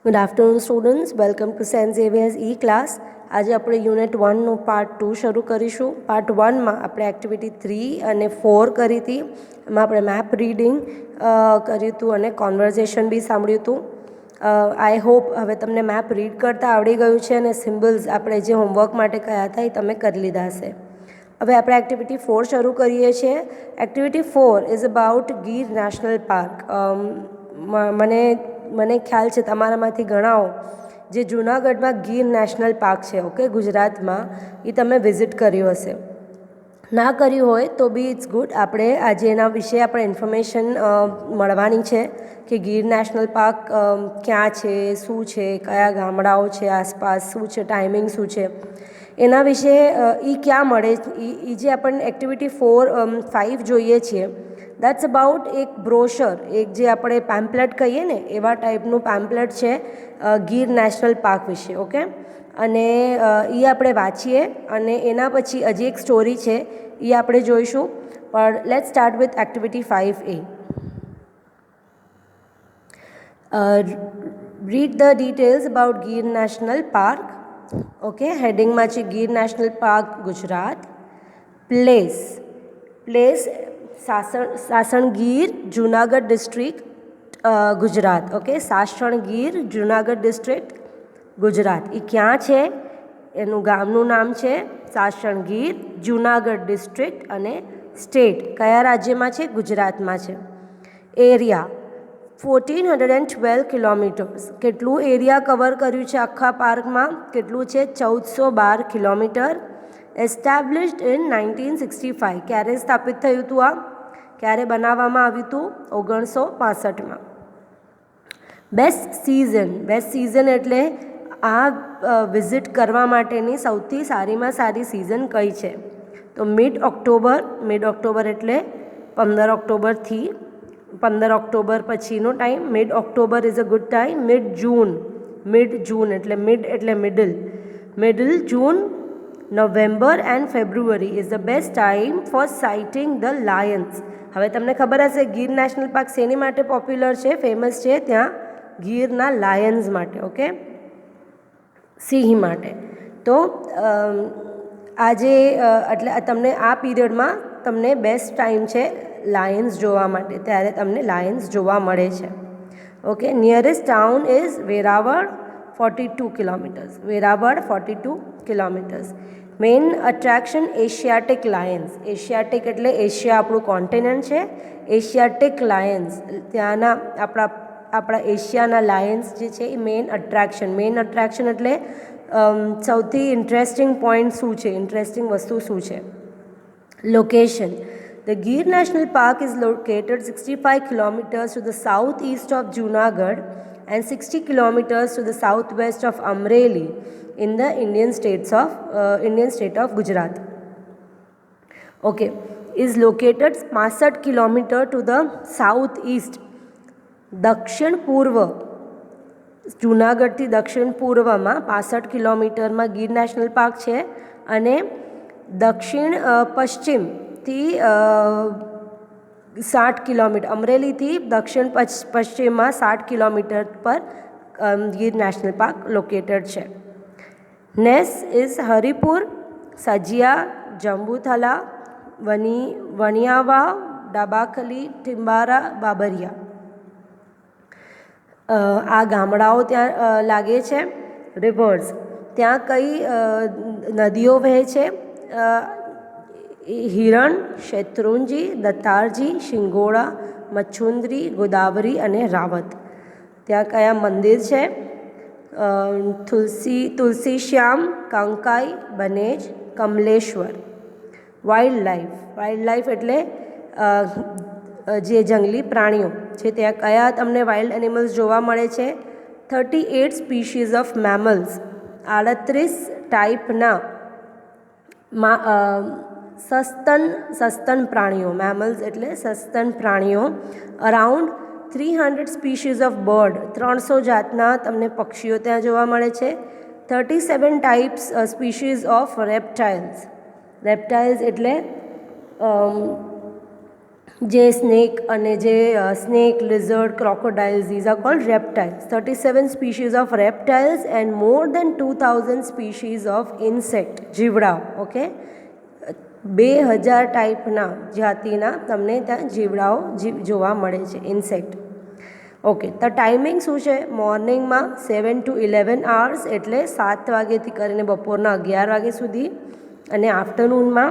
Good afternoon students, welcome to saint Xavier's E class. આજે આપણે unit 1નું part 2 શરૂ કરીશું. પાર્ટ 1માં આપણે એક્ટિવિટી 3 અને 4 કરી હતી. એમાં આપણે મેપ રીડિંગ કર્યું હતું અને કોન્વર્ઝેશન બી સાંભળ્યું હતું. આઈ હોપ હવે તમને મેપ રીડ કરતાં આવડી ગયું છે અને સિમ્બલ્સ આપણે જે હોમવર્ક માટે કહ્યા હતા એ તમે કરી લીધા હશે. હવે આપણે એક્ટિવિટી 4 શરૂ કરીએ છીએ. Activity 4 is about Gir national park. મને ખ્યાલ છે તમારામાંથી ઘણાઓ જે જૂનાગઢમાં ગીર નેશનલ પાર્ક છે, ઓકે, ગુજરાતમાં, એ તમે વિઝિટ કર્યું હશે. ના કર્યું હોય તો બી ઇટ્સ ગુડ. આપણે આજે એના વિશે આપણે ઇન્ફોર્મેશન મળવાની છે કે ગીર નેશનલ પાર્ક ક્યાં છે, શું છે, કયા ગામડાઓ છે આસપાસ, શું છે, ટાઈમિંગ શું છે, એના વિશે એ ક્યાં મળે. એ જે આપણને એક્ટિવિટી 4-5 જોઈએ છીએ, દેટ્સ અબાઉટ એક બ્રોશર, એક જે આપણે પેમ્પલેટ કહીએ ને એવા ટાઈપનું પેમ્પલેટ છે ગીર નેશનલ પાર્ક વિશે, ઓકે. અને એ આપણે વાંચીએ અને એના પછી હજી એક સ્ટોરી છે એ આપણે જોઈશું. પણ let's start with activity 5A. Read the details about Gir national park. Okay, હેડિંગમાં છે Gir national park Gujarat. Place Sasan Gir Junagadh district Gujarat. Okay, Sasan Gir Junagadh district Gujarat. એ ક્યાં છે? એનું ગામનું નામ છે સાસણગીર જુનાગઢ ડિસ્ટ્રિક્ટ અને સ્ટેટ કયા રાજ્યમાં છે? ગુજરાતમાં છે. Area 1412 kilometres. કેટલું એરિયા કવર કર્યું છે આખા પાર્કમાં? કેટલું છે? 1412 કિલોમીટર. Established in 1965. ક્યારે સ્થાપિત થયું હતું આ? ક્યારે બનાવવામાં આવ્યું હતું? 1965માં. બેસ્ટ સિઝન એટલે આ વિઝિટ કરવા માટેની સૌથી સારીમાં સારી સિઝન કઈ છે? તો મિડ ઓક્ટોબર એટલે 15 ઓક્ટોબર પછીનો time. Mid October is a good time. Mid June એટલે middle June, November and February is the best time for sighting the lions. હવે તમને ખબર હશે ગીર નેશનલ પાર્ક શેની માટે પોપ્યુલર છે, ફેમસ છે? ત્યાં ગીરના લાયન્સ માટે, ઓકે, સિંહ માટે. તો આજે એટલે તમને આ પીરિયડમાં તમને બેસ્ટ ટાઈમ છે લાયન્સ જોવા માટે, ત્યારે તમને લાયન્સ જોવા મળે છે. Okay, nearest town is Veraval, 42 kilometres. Main attraction Asiatic Lions. Asiatic એટલે એશિયા આપણું કોન્ટિનેન્ટ છે. એશિયાટિક લાયન્સ ત્યાંના આપણા એશિયાના લાયન્સ જે છે એ મેઇન અટ્રેક્શન એટલે સૌથી ઇન્ટરેસ્ટિંગ પોઈન્ટ શું છે, ઇન્ટરેસ્ટિંગ વસ્તુ શું છે? Location. The Gir National Park is located 65 kilometers to the southeast of Junagadh and 60 kilometers to the southwest of Amreli in the Indian state of Gujarat. Okay, is located 65 kilometer to the southeast. દક્ષિણ પૂર્વ, જુનાગઢથી દક્ષિણ પૂર્વમાં 65 કિલોમીટરમાં Gir national park છે અને દક્ષિણ પશ્ચિમથી 60 kilometre, અમરેલીથી દક્ષિણ પશ્ચિમમાં 60 kilometre પર ગીર નેશનલ પાર્ક લોકેટેડ છે. નેસ ઇઝ હરિપુર, સજિયા, જંબુથલા, વણિયાવા, ડાબાખલી, ટિમ્બારા, બાબરિયા. આ ગામડાઓ ત્યાં લાગે છે. રિવર્સ, ત્યાં કઈ નદીઓ વહે છે? હિરણ, શેત્રુંજી, દત્તારજી, શિંગોડા, મચ્છુંદ્રી, ગોદાવરી અને રાવત. ત્યાં કયા મંદિર છે? તુલસીશ્યામ, કંકાઈ, બનેજ, કમલેશ્વર. વાઇલ્ડ લાઈફ એટલે જે જંગલી પ્રાણીઓ છે, ત્યાં કયા તમને વાઇલ્ડ એનિમલ્સ જોવા મળે છે? 38 સ્પીશીઝ ઓફ મેમલ્સ. 38 ટાઈપના સસ્તન પ્રાણીઓ. મેમલ્સ એટલે સસ્તન પ્રાણીઓ. Around 300 species of bird. 300 જાતના તમને પક્ષીઓ ત્યાં જોવા મળે છે. 37 ટાઈપ્સ સ્પીશીઝ ઓફ રેપ્ટાઇલ્સ એટલે જે સ્નેક અને જે snake, lizard, crocodiles, these are called reptiles. 37 species of reptiles and more than 2000 species of insect, જીવડાઓ. Okay, 2000 ટાઈપના જાતિના તમને ત્યાં જીવડાઓ જોવા મળે છે, ઇન્સેક્ટ. ઓકે, તો ટાઈમિંગ શું છે? મોર્નિંગમાં 7 to 11 hours એટલે 7 વાગ્યાથી કરીને બપોરના 11 વાગ્યા સુધી, અને આફ્ટરનૂનમાં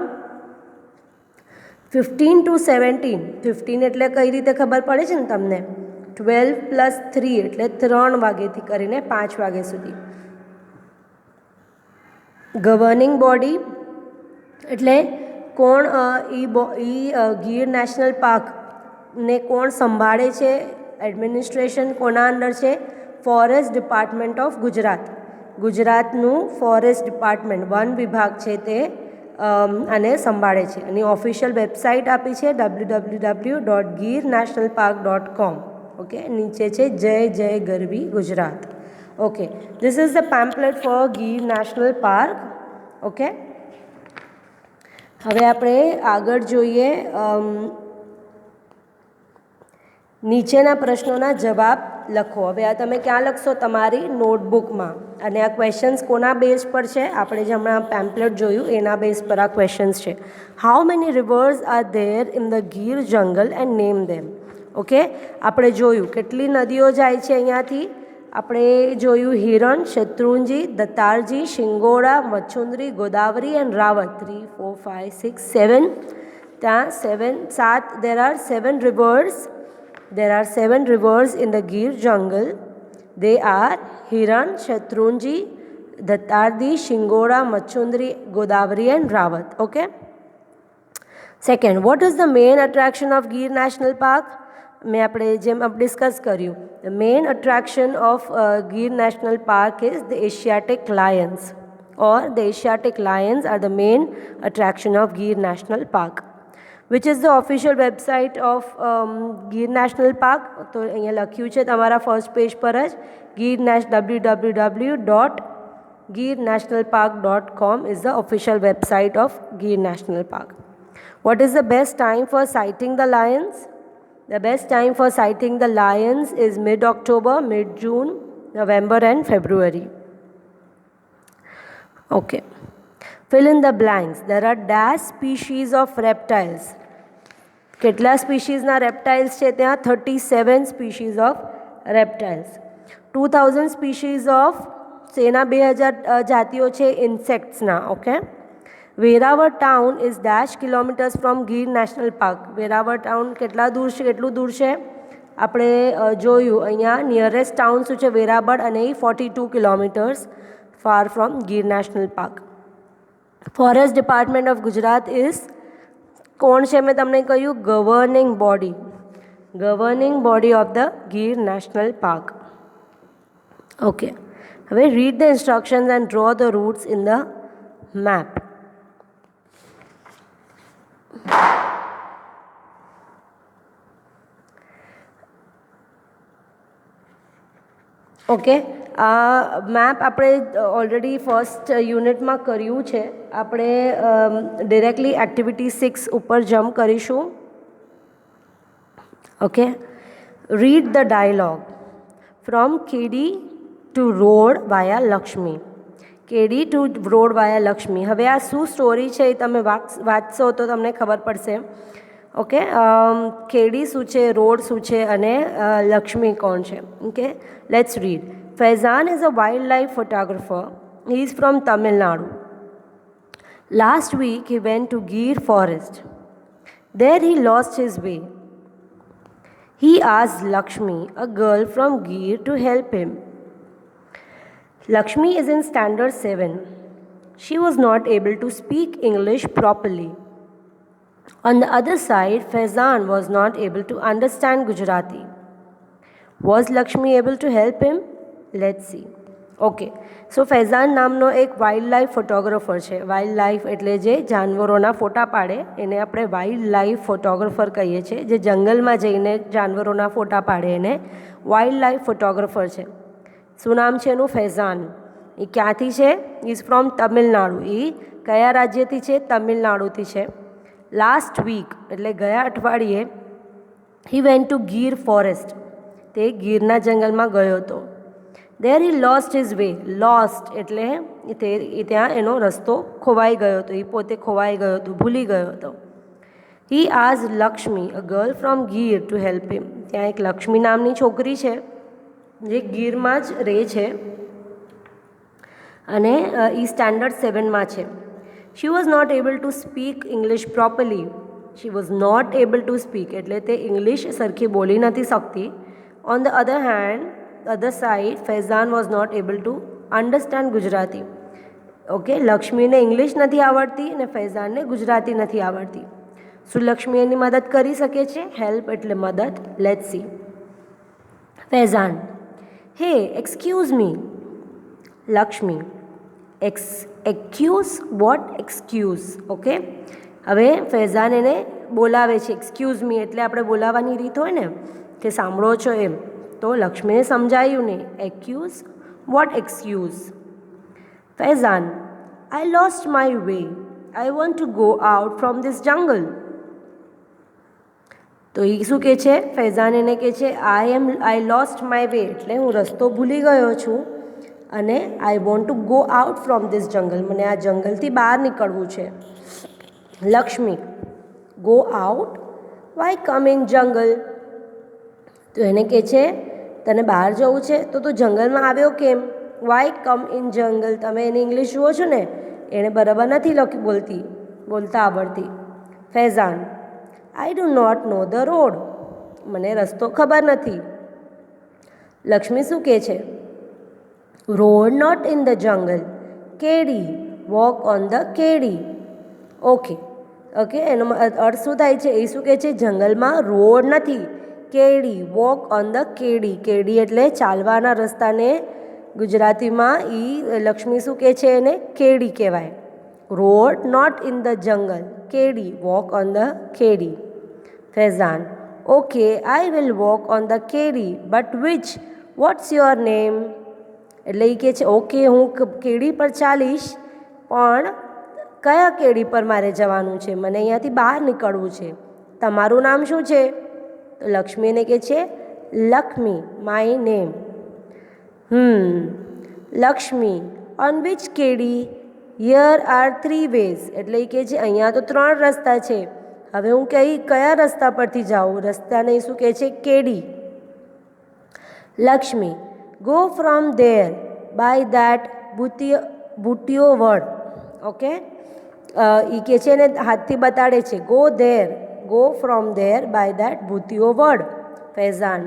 15 to 17. 15 એટલે કઈ રીતે ખબર પડે છે ને તમને? 12 plus 3 એટલે 3 વાગ્યાથી કરીને 5 વાગ્યા સુધી. ગવર્નિંગ બોડી એટલે કોણ ગીર નેશનલ પાર્કને કોણ સંભાળે છે? એડમિનિસ્ટ્રેશન કોના અંડર છે? Forest department of Gujarat. ગુજરાતનું ફોરેસ્ટ ડિપાર્ટમેન્ટ, વન વિભાગ છે તે આને સંભાળે છે. અને ઓફિશિયલ વેબસાઇટ આપી છે www.girnationalpark.com. ઓકે, નીચે છે Jai Jai Garvi Gujarat. Okay, this is the pamphlet for Gir national park. Okay, હવે આપણે આગળ જોઈએ. નીચેના પ્રશ્નોના જવાબ લખો. હવે આ તમે ક્યાં લખશો? તમારી નોટબુકમાં. અને આ ક્વેશ્ચન્સ કોના બેઝ પર છે? આપણે જે હમણાં પેમ્પલેટ જોયું એના બેઝ પર આ ક્વેશ્ચન્સ છે. How many reverse are there in the Gir જંગલ એન્ડ નેમ ધેમ. ઓકે, આપણે જોયું કેટલી નદીઓ જાય છે અહીંયાથી. આપણે જોયું હિરણ, શેત્રુંજી, દત્તારજી, શિંગોડા, મચ્છુંદરી, ગોદાવરી એન્ડ રાવત. 3, 4, 5, 6, 7. ત્યાં 7 there are 7 rivers. There are 7 rivers in the Gir jungle. They are Hiran, Shatrunji, Dattardi, Shingoda, Machundri, Godavari and Rawat. Okay. Second, what is the main attraction of Gir National Park? મેં આપણે જેમ discuss કર્યું, the main attraction of Gir National Park is the Asiatic lions, or the Asiatic lions are the main attraction of Gir National Park. Which is the official website of Gir National Park? તો અહીંયા લખ્યું છે તમારા first page પર જ, www.girnationalpark.com is the official website of Gir National Park. What is the best time for sighting the lions? The best time for sighting the lions is mid-October, mid-June, November and February. Okay. Fill in the blanks. There are dash species of reptiles. કેટલા સ્પીશીઝના reptiles છે ત્યાં? 37 species of reptiles. 2000 species of શેના? 2000 જાતિઓ છે ઇન્સેક્ટ્સના. Okay. Veraval town is dash kilometres from Gir national park. Veraval town કેટલા દૂર છે? કેટલું દૂર છે? આપણે જોયું અહીંયા નિયરેસ્ટ ટાઉન શું છે? વેરાવળ, અને એ 42 kilometres far from Gir national park. Forest department of Gujarat is કોણ છે? મેં તમને કહ્યું governing body. Governing body of the Gir national park. Okay, હવે read the instructions and draw the routes in the map. Okay, આ મેપ આપણે ઓલરેડી ફર્સ્ટ યુનિટમાં કર્યું છે. આપણે ડિરેક્ટલી એક્ટિવિટી 6 ઉપર જમ્પ કરીશું. Okay, read the dialogue. From કેડી ટુ રોડ વાયા લક્ષ્મી. કેડી ટુ રોડ વાયા લક્ષ્મી. હવે આ શું સ્ટોરી છે એ તમે વાંચશો તો તમને ખબર પડશે. ઓકે, કેડી શું છે, રોડ શું છે, અને લક્ષ્મી કોણ છે. Okay, let's read. Faizan is a wildlife photographer. He is from Tamil Nadu. Last week he went to Gir forest. There he lost his way. He asked Lakshmi, a girl from Gir, to help him. Lakshmi is in standard 7. She was not able to speak English properly. On the other side, Faizan was not able to understand Gujarati. Was Lakshmi able to help him? Let's see. Okay, so Faizan નામનો એક wildlife photographer છે. Wildlife એટલે જે જાનવરોના ફોટા પાડે એને આપણે wild life photographer કહીએ છીએ. જે જંગલમાં જઈને જાનવરોના ફોટા પાડે એને વાઇલ્ડ લાઈફ ફોટોગ્રાફર છે. શું નામ છે એનું? ફૈઝાન. એ ક્યાંથી છે? Is from Tamil Nadu. એ કયા રાજ્યથી છે? તમિલનાડુથી છે. લાસ્ટ વીક એટલે ગયા અઠવાડિયે he went to Gir forest, તે ગીરના જંગલમાં ગયો હતો. There he lost his way, lost એટલે ત્યાં એનો રસ્તો ખોવાઈ ગયો હતો, એ પોતે ખોવાઈ ગયો હતો, ભૂલી ગયો હતો. હી આઝ Lakshmi, a girl from Gir, to help him. ત્યાં એક લક્ષ્મી નામની છોકરી છે જે ગીરમાં જ રહે છે અને એ સ્ટાન્ડર્ડ 7માં છે. She was not able to speak English properly. She was not able to speak એટલે તે ઇંગ્લિશ સરખી બોલી નથી શકતી. On the other side Faizan was not able to understand Gujarati. Okay, લક્ષ્મીને ઇંગ્લિશ નથી આવડતી અને ફૈઝાનને ગુજરાતી નથી આવડતી. શું લક્ષ્મી એની મદદ કરી શકે છે? હેલ્પ એટલે મદદ. Let's see. Faizan, hey excuse me. Lakshmi, accuse, what excuse. Okay, હવે ફૈઝાન એને બોલાવે છે. એક્સક્યુઝ મી એટલે આપણે બોલાવવાની રીત હોય ને કે સાંભળો છો એમ, તો લક્ષ્મીને સમજાયું નહીં. Accuse, what excuse. Faizan, I lost my way, I want to go out from this jungle. તો એ શું કહે છે? ફૈઝાન એને કહે છે આઈ લોસ્ટ માય વે એટલે હું રસ્તો ભૂલી ગયો છું અને I want to go out from this jungle, મને આ જંગલથી બહાર નીકળવું છે. Lakshmi, go out, why come in jungle. તો એને કહે છે તને બહાર જવું છે તો તું જંગલમાં આવ્યો કેમ? વાય કમ ઇન જંગલ. તમે એને ઇંગ્લિશ જુઓ છો ને, એણે બરાબર નથી બોલતા આવડતી. Faizan, I do not know the road, મને રસ્તો ખબર નથી. લક્ષ્મી શું કહે છે? Road not in the jungle, kedi, walk on the kedi. Okay, એનો અર્થ શું થાય છે? એ શું કહે છે? જંગલમાં રોડ નથી, કેડી, વોક ઓન ધ કેડી. કેડી એટલે ચાલવાના રસ્તાને ગુજરાતીમાં લક્ષ્મી શું કહે છે? એને કેડી કહેવાય. Road not in the jungle, kedi, walk on the kedi. Faizan, okay, I will walk on the kedi, but which, what's your name. એટલે એ કહે છે ઓકે હું કેડી પર ચાલીશ, પણ કયા કેડી પર મારે જવાનું છે? મને અહીંયાથી બહાર નીકળવું છે. તમારું નામ શું છે? તો લક્ષ્મી એને કહે છે Lakshmi, my name. Lakshmi, on which kedi, here are 3 ways. એટલે એ કહે છે અહીંયા તો 3 રસ્તા છે, હવે હું કયા રસ્તા પરથી જાઉં? રસ્તાને શું કહે છે? કેડી. Lakshmi, go from there by that butiyo word. Okay, એ કહે છે એને હાથથી બતાડે છે go there, go from there by that bhutiyo word. Faizan,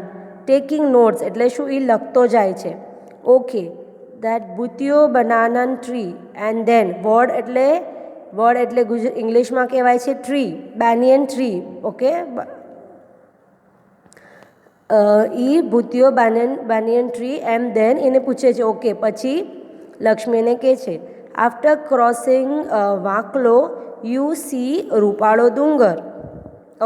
taking notes એટલે શું? એ લખતો જાય છે. Okay, that bhutiyo banyan tree and then word એટલે ઇંગ્લિશમાં કહેવાય છે tree, banyan tree. Okay, bhutiyo banyan tree and then એને પૂછે છે ઓકે, પછી લક્ષ્મી એને કહે છે આફ્ટર ક્રોસિંગ વાંકલો યુ સી રૂપાળો ડુંગર.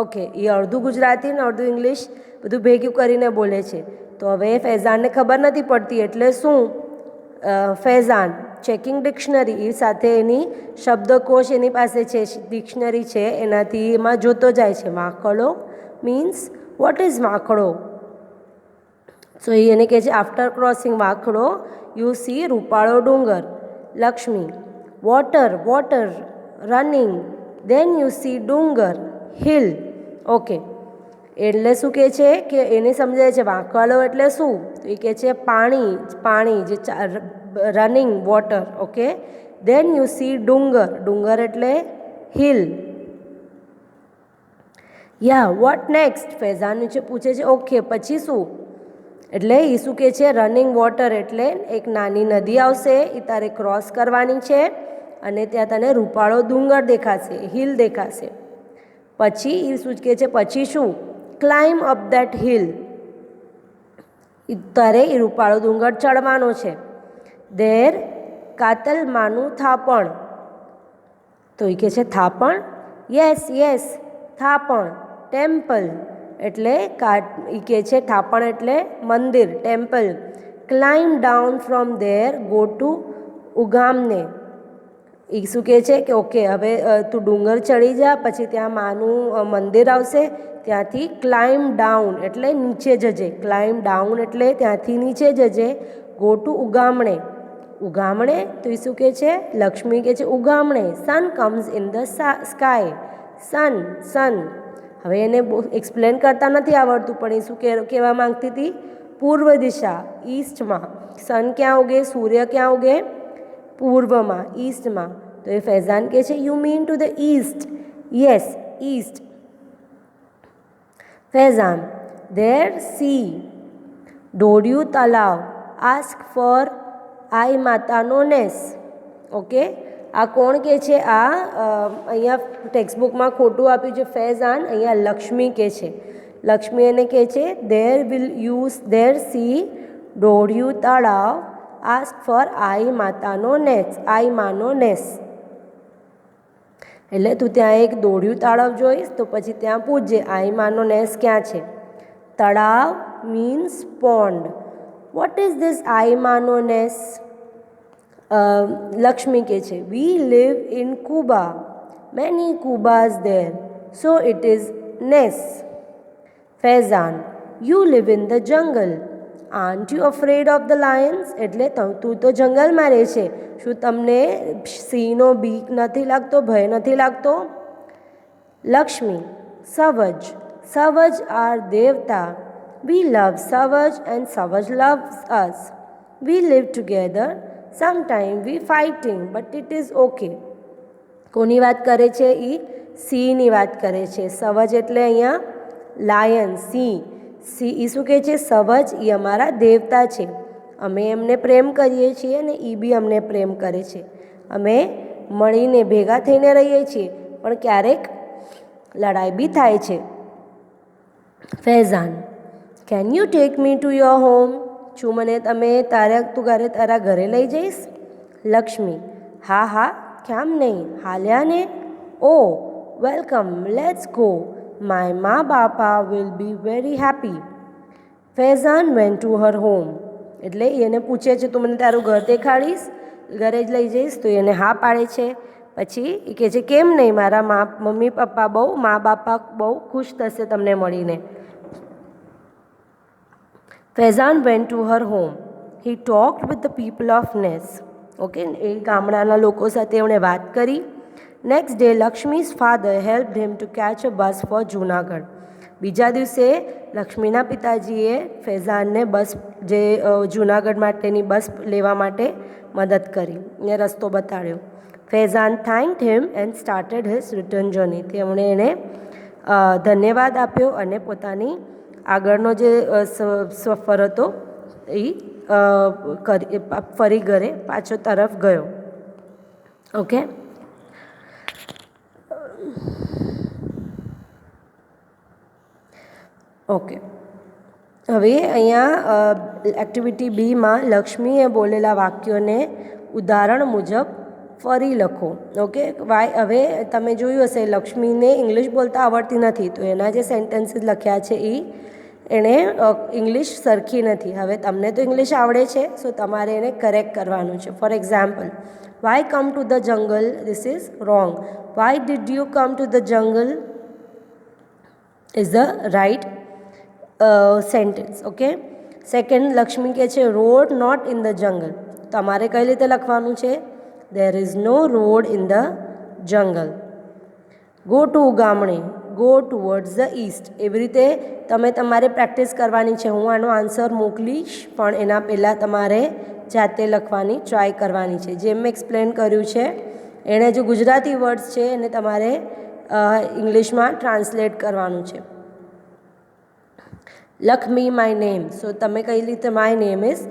ઓકે, એ અડધું ગુજરાતી ને અડધું ઇંગ્લિશ બધું ભેગું કરીને બોલે છે. તો હવે ફૈઝાનને ખબર નથી પડતી એટલે શું? ફૈઝાન ચેકિંગ ડિક્શનરી, એ સાથે એની શબ્દકોશ એની પાસે છે, ડિક્શનરી છે, એનાથી એમાં જોતો જાય છે. વાંકડો મીન્સ વોટ ઇઝ વાંકડો? સો એને કહે છે આફ્ટર ક્રોસિંગ વાંકડો યુ સી રૂપાળો ડુંગર. Lakshmi, water, water, running, then you see ડુંગર, હિલ. ઓકે, એટલે શું કહે છે કે એને સમજાય છે વાંકડો એટલે શું? તો એ કહે છે પાણી જે running water. Okay, then you see ડુંગર એટલે હિલ. Vote next? ફૈઝાન પૂછે છે ઓકે પછી શું? એટલે એ શું કહે છે રનિંગ વોટર એટલે એક નાની નદી આવશે, એ તારે ક્રોસ કરવાની છે અને ત્યાં તને રૂપાળો ડુંગર દેખાશે, હિલ દેખાશે. પછી એ શું કહે છે? પછી શું? ક્લાઇમ્બ અપ દેટ હિલ, તારે એ રૂપાળો ડુંગર ચડવાનો છે. દેર કાતલમાનું થાપણ. તો એ કહે છે થાપણ? યસ, થાપણ, ટેમ્પલ. એટલે એ કહે છે થાપણ એટલે મંદિર, temple. Climb down from there, go to ઉગામને. એ શું કહે છે કે ઓકે હવે તું ડુંગર ચડી જા, પછી ત્યાં માનું મંદિર આવશે, ત્યાંથી ક્લાઇમ્બ ડાઉન એટલે નીચે જજે, ક્લાઇમ્બ ડાઉન એટલે ત્યાંથી નીચે જજે. ગો ટુ ઉગામણે, ઉગામણે તો એ શું કહે છે, લક્ષ્મી કહે છે ઉગામણે. સન કમ્સ ઇન ધ સ્કાય, સન સન. હવે એને એક્સપ્લેન કરતા નથી આવડતું, પણ એ શું કહેવા માંગતી હતી, પૂર્વ દિશા, ઈસ્ટમાં. સન ક્યાં ઉગે, સૂર્ય ક્યાં ઉગે, પૂર્વમાં, ઈસ્ટમાં. તો એ ફૈઝાન કહે છે you mean to the east. Yes, east. Faizan, there see, ઢોળિયું તલાવ, આસ્ક ફોર આઈ માતાનો નેસ. ઓકે, આ કોણ કહે છે, આ અહીંયા ટેક્સ્ટબુકમાં ખોટું આપ્યું છે ફૈઝાન, અહીંયા લક્ષ્મી કહે છે. લક્ષ્મી એને કહે છે ધેર સી, ઢોળિયું તળાવ, આસ્ક ફોર આઈ માતાનો નેસ, આઈ માનો નેસ. એટલે તું ત્યાં એક દોડ્યું તળાવ જોઈશ તો પછી ત્યાં પૂછજે આઈ માનો નેસ ક્યાં છે. તળાવ means pond. What is this Ai માનો નેસ? લક્ષ્મી કહે છે we live in kuba, many kubas there, so it is nes. Faizan, you live in the jungle, aren't you afraid of the lions? એટલે તું તો જંગલમાં રહે છે, શું તમને સિંહનો બીક નથી લાગતો, ભય નથી લાગતો? Lakshmi, સવજ, savaj are devta, we love savaj and savaj loves us, we live together, sometime we fighting but it is okay. કોની વાત કરે છે? એ સિંહની વાત કરે છે. સવજ એટલે અહીંયા લાયન, સિંહ. એ શું કહે છે, સવજ એ અમારા દેવતા છે, અમે એમને પ્રેમ કરીએ છીએ અને એ બી અમને પ્રેમ કરે છે. અમે મળીને ભેગા થઈને રહીએ છીએ, પણ ક્યારેક લડાઈ બી થાય છે. Faizan, can you take me to your home? શું મને તમે તારા ઘરે લઈ જઈશ? લક્ષ્મી, હા હા, કેમ નહીં, હાલ્યા ને. ઓ વેલકમ, લેટ્સ ગો, માય મા બાપા will be very happy. Faizan went to her home. એટલે એને પૂછે છે તું મને તારું ઘર દેખાડીશ, ઘરે જ લઈ જઈશ? તો એને હા પાડે છે. પછી એ કહે છે કેમ નહીં, મારા મમ્મી પપ્પા મા બાપા બહુ ખુશ થશે તમને મળીને. Faizan went to her home, he talked with the people of nes. Okay, એ ગામડાના લોકો સાથે એમણે વાત કરી. Next day Lakshmi's father help him to catch a bus for Junagadh. બીજા દિવસે લક્ષ્મીના પિતાજીએ ફૈઝાનને બસ, જે જૂનાગઢ માટેની બસ લેવા માટે મદદ કરી ને રસ્તો બતાડ્યો. Faizan thanked him and started his return journey. તેમણે એને ધન્યવાદ આપ્યો અને પોતાની આગળનો જે સફર હતો એ ફરી ઘરે પાછો તરફ ગયો. Okay, okay. હવે અહીંયા એક્ટિવિટી બીમાં લક્ષ્મીએ બોલેલા વાક્યોને ઉદાહરણ મુજબ ફરી લખો. ઓકે, હવે તમે જોયું હશે લક્ષ્મીને ઇંગ્લિશ બોલતા આવડતી નથી, તો એના જે સેન્ટેન્સીસ લખ્યા છે એ એણે ઇંગ્લિશ સરખી નથી. હવે તમને તો ઇંગ્લિશ આવડે છે, સો તમારે એને કરેક્ટ કરવાનું છે. For example, why come to the jungle, this is wrong. Why did you come to the jungle is the right sentence. Okay. Second, Lakshmi કહે છે રોડ નોટ ઇન ધ જંગલ. તમારે કઈ રીતે લખવાનું છે? There is no road in the jungle. Go to ઉગામણે, go towards the east. એવી રીતે તમે તમારે પ્રેક્ટિસ કરવાની છે. હું આનો આન્સર મોકલીશ, પણ એના પહેલાં તમારે જાતે લખવાની ટ્રાય કરવાની છે. જેમ મેં એક્સપ્લેન કર્યું છે, એણે જે ગુજરાતી વર્ડ્સ છે એને તમારે ઇંગ્લિશમાં ટ્રાન્સલેટ કરવાનું છે. લખ મી માય નેમ. સો તમે કઈ રીતે my name is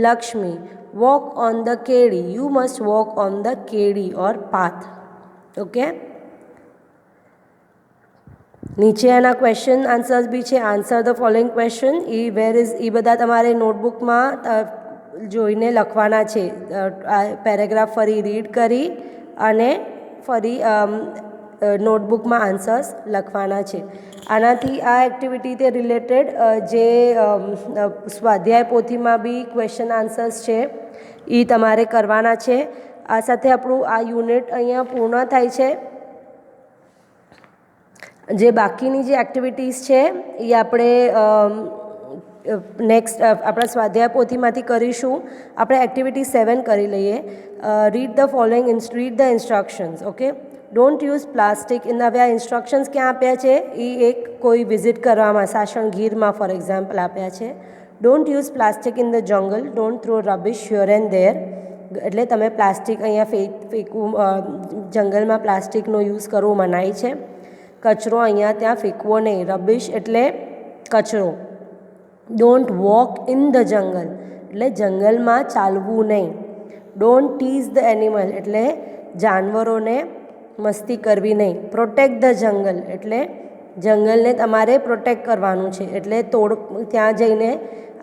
Lakshmi. Walk on the kedi, you must walk on the kedi or path. Okay, નીચે આના ક્વેશ્ચન આન્સર્સ બી છે. Answer the following question. એ બધા તમારે નોટબુકમાં જોઈને લખવાના છે. આ પેરેગ્રાફ ફરી રીડ કરી અને ફરી નોટબુકમાં આન્સર્સ લખવાના છે. આનાથી આ એક્ટિવિટીથી રિલેટેડ જે સ્વાધ્યાય પોથીમાં બી ક્વેશ્ચન આન્સર્સ છે એ તમારે કરવાના છે. આ સાથે આપણું આ યુનિટ અહીંયા પૂર્ણ થાય છે. જે બાકીની જે એક્ટિવિટીઝ છે એ આપણે નેક્સ્ટ આપણા સ્વાધ્યાય પોથીમાંથી કરીશું. આપણે એક્ટિવિટી 7 કરી લઈએ. Read the following read the instructions. Okay, don't use plastic in હવે આ ઇન્સ્ટ્રક્શન્સ ક્યાં આપ્યા છે? એ એક કોઈ વિઝિટ કરવામાં સાસણ ગીરમાં ફોર એક્ઝામ્પલ આપ્યા છે. Don't use plastic in the જંગલ, don't throw રબિશ here and there. એટલે તમે પ્લાસ્ટિક અહીંયા ફેંકવું, જંગલમાં પ્લાસ્ટિકનો યુઝ કરવો મનાય છે. કચરો અહીંયા ત્યાં ફેંકવો નહીં. રબિશ એટલે કચરો. ડોન્ટ વોક ઇન ધ જંગલ એટલે જંગલમાં ચાલવું નહીં. ડોન્ટ ટીઝ ધ એનિમલ એટલે જાનવરોને મસ્તી કરવી નહીં. પ્રોટેક્ટ ધ જંગલ એટલે જંગલને તમારે પ્રોટેક્ટ કરવાનું છે, એટલે ત્યાં જઈને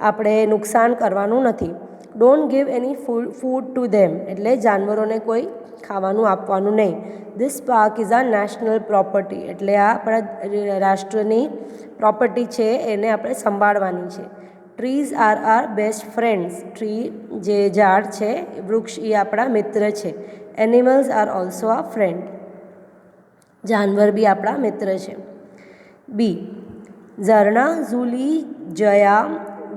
આપણે નુકસાન કરવાનું નથી. Don't give any food to them એટલે જાનવરોને કોઈ ખાવાનું આપવાનું નહીં. ધીસ પાર્ક ઇઝ આ નેશનલ પ્રોપર્ટી એટલે આ આપણા રાષ્ટ્રની પ્રોપર્ટી છે, એને આપણે સંભાળવાની છે. Trees are best friends tree જે ઝાડ છે, વૃક્ષ એ આપણા મિત્ર છે. એનિમલ્સ આર ઓલ્સો આ ફ્રેન્ડ જાનવર બી આપણા મિત્ર છે. બી ઝરણા, ઝૂલી, જયા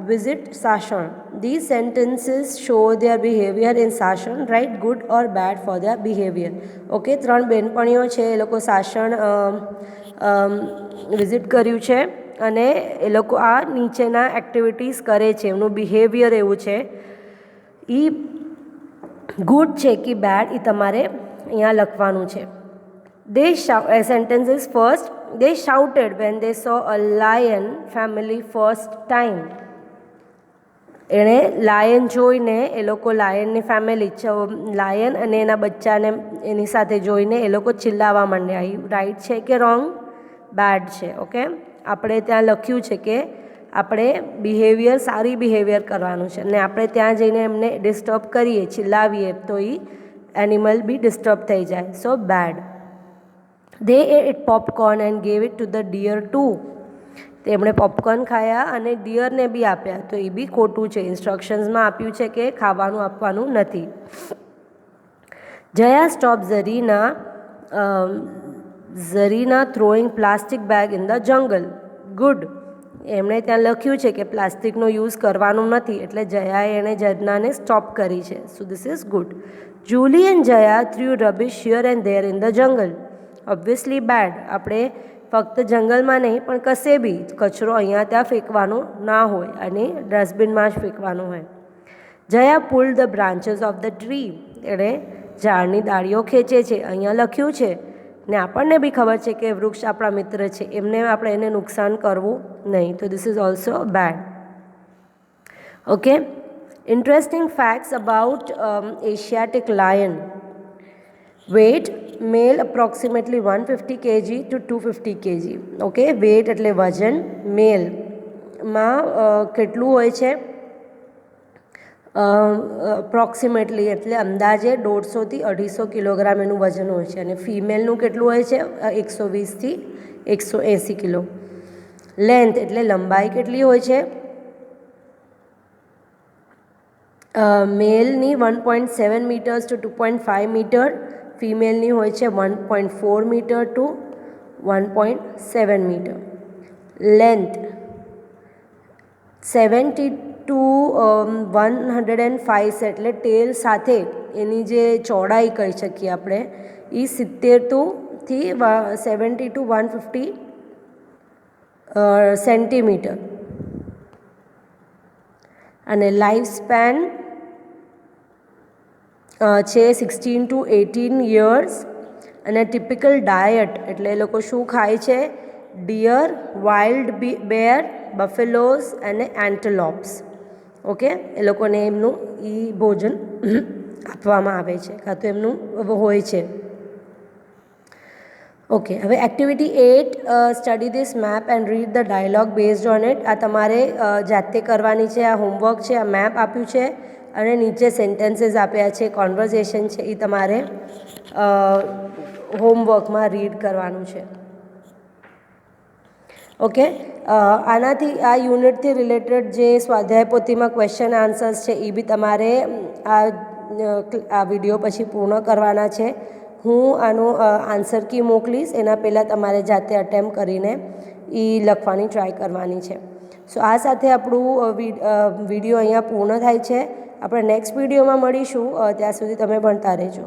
visit Sashan. These sentences show their behavior in Sashan. Write good or bad for their behavior. Okay, 3 બેનપણીઓ છે, એ લોકો સાસણ વિઝિટ કર્યું છે અને એ લોકો આ નીચેના એક્ટિવિટીઝ કરે છે. એમનું બિહેવિયર એવું છે. એ ગુડ છે કે બેડ એ તમારે અહીંયા લખવાનું છે. Sentences first. They shouted when they saw a lion family first time. એણે લાયન જોઈને એ લોકો લાયનની ફેમિલી લાયન અને એના બચ્ચાને એની સાથે જોઈને એ લોકો ચિલ્લાવા માંડ્યા. રાઈટ છે કે રોંગ? બેડ છે. ઓકે, આપણે ત્યાં લખ્યું છે કે આપણે સારી બિહેવિયર કરવાનું છે અને આપણે ત્યાં જઈને એમને ડિસ્ટર્બ કરીએ, ચિલ્લાવીએ તો એ એનિમલ બી ડિસ્ટર્બ થઈ જાય. So bad. They ate popcorn and gave it to the deer too. તેમણે પોપકોર્ન ખાયા અને ડિયરને બી આપ્યા, તો એ બી ખોટું છે. ઇન્સ્ટ્રક્શન્સમાં આપ્યું છે કે ખાવાનું આપવાનું નથી. Jaya stop Zarina throwing plastic bag in the jungle. Good. એમણે ત્યાં લખ્યું છે કે પ્લાસ્ટિકનો યુઝ કરવાનું નથી, એટલે જયાએ એણે ઝરનાને સ્ટોપ કરી છે. So this is good. Julie and Jaya threw rubbish here and there in the jungle. Obviously bad. આપણે ફક્ત જંગલમાં નહીં પણ કશે બી કચરો અહીંયા ત્યાં ફેંકવાનો ના હોય અને ડસ્ટબિનમાં જ ફેંકવાનો હોય. Jaya pull the branches of the tree. એણે ઝાડની ડાળીઓ ખેંચે છે, અહીંયા લખ્યું છે ને આપણને બી ખબર છે કે વૃક્ષ આપણા મિત્ર છે, એમને આપણે એને નુકસાન કરવું નહીં. તો this is also bad. Okay, interesting facts about Asiatic lion. Weight male approximately 150 kg to 250 kg. Okay, weight એટલે વજન. મેલમાં કેટલું હોય છે? અપ્રોક્સિમેટલી એટલે અંદાજે 150થી 250 કિલોગ્રામ એનું વજન હોય છે અને ફિમેલનું કેટલું હોય છે? 120થી 180 કિલો. લેન્થ એટલે લંબાઈ કેટલી હોય છે? મેલની 1.7 મીટર્સ ટુ 2.5 મીટર. ફિમેલની હોય છે 1.4 metre to 1.7 metre. Length 70 to 105 એટલે ટેલ સાથે એની જે ચોડાઈ કહી શકીએ આપણે એ 70 થી 70 ટુ 150 સેન્ટીમીટર. અને લાઈફ સ્પેન છે 16 ટુ 18 યર્સ. અને ટિપિકલ ડાયટ એટલે એ લોકો શું ખાય છે? ડિયર, વાઇલ્ડ બેર, બફેલોઝ અને એન્ટેલોપ્સ. ઓકે, એ લોકોને એમનું ભોજન આપવામાં આવે છે કાં તો એમનું હોય છે. ઓકે, હવે activity 8. Study this map and read the dialog based on it. આ તમારે જાતે કરવાની છે. આ હોમવર્ક છે. આ મેપ આપ્યું છે અને નીચે સેન્ટેન્સીસ આપ્યા છે, કોન્વર્ઝેશન છે, એ તમારે હોમવર્કમાં રીડ કરવાનું છે. ઓકે, આનાથી આ યુનિટથી રિલેટેડ જે સ્વાધ્યાય પોથીમાં ક્વેશ્ચન આન્સર્સ છે એ બી તમારે આ આ વિડીયો પછી પૂર્ણ કરવાના છે. હું આનો આન્સર કી મોકલીશ, એના પહેલાં તમારે જાતે અટેમ્પ કરીને એ લખવાની ટ્રાય કરવાની છે. સો આ સાથે આપણું વિડીયો અહીંયા પૂર્ણ થાય છે. આપણે નેક્સ્ટ વિડીયોમાં મળીશું. ત્યાં સુધી તમે ભણતા રહેજો.